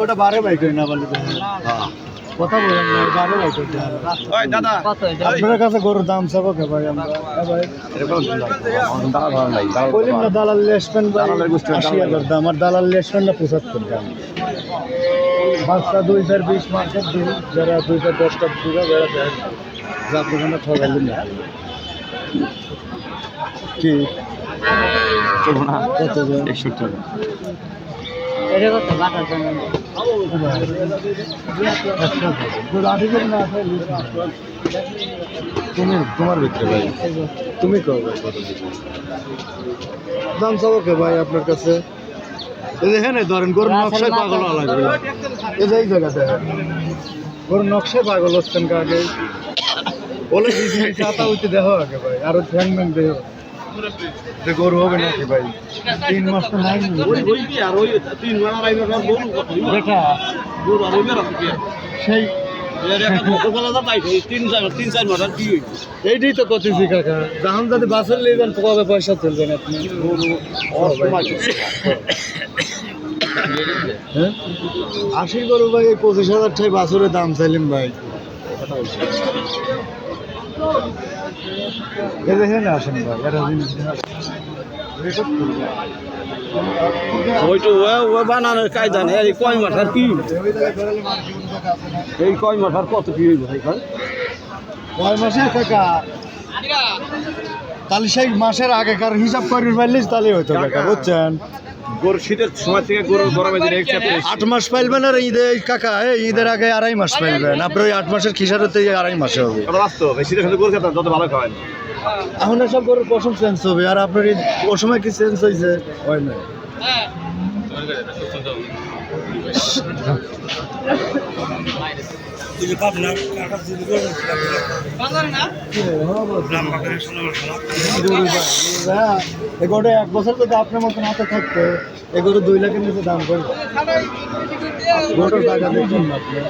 ওটা 12 বাইক না বলে কথা বলেন না 12 বাইক ওই দাদা আপনার কাছে গরুর দাম চাবো কে ভাই আমরা ভাই এরকম দাম নাই বলেন না দালাল লেসপেন ভাই 80000 দাম আর দালাল লেসপেন না 75 দাম বাচ্চা 2020 মার্কেট দিন যারা 2010 টাকা পুরো বেড়া দেন যা আপনারা ঠগাইলেন না কি চলবো না কত 61 টাকা এটা কত বাটার জন্য তোমার ভিতরে ভাই তুমি করবে দাম চাবো কে ভাই আপনার কাছে দেখেন ধরেন গরুর নকশায় পাগল লাগবে এই যে এই জায়গা দেখেন গরুর নকশায় পাগল হচ্ছেন আগে বলে চাতা হইতে দেখো আগে ভাই আরো ঠ্যাং ম্যাং দেখো যে গরু হবে নাকি ভাই 3 মাস তো নাই সেই এইটাই তো করতেছি কাকা যখন যদি বাসের নিয়ে যান কবে পয়সা তুলবেন আপনি হ্যাঁ 80 গরু ভাই 25,000 টাকা বাছুরের দাম চাইলেন ভাই দেখেন আসেন ভাই এটা জিনিস বানানোর কায়দা নেই এই কয় মাথার কি এই কয় মাথার কত কি কয় মাসে কাকা তাহলে সেই মাসের আগেকার হিসাব করে পারলিস তাহলে হয়তো কাকা বুঝছেন গরু শীতের সময় থেকে গরু গরমে দিনে 8 মাস পাইলবেন আর কাকা ঈদের আগে 2.5 মাস পাইলবেন আপনার ওই 8 মাসের খিসারতে 2.5 মাসে হবে বাস্তব শীতের সাথে গরু খেতাম যত ভালো খাওয়ান এখন সব গরুর পশম চেঞ্জ হবে আর আপনার ওই সময় কি চেঞ্জ হয়েছে হয় না এগুলো 1 বছর যদি আপনার মতন হাতে থাকতো এগুলো 2 লাখের নিচে দাম করবে গরুর টাকা দেখুন আপনি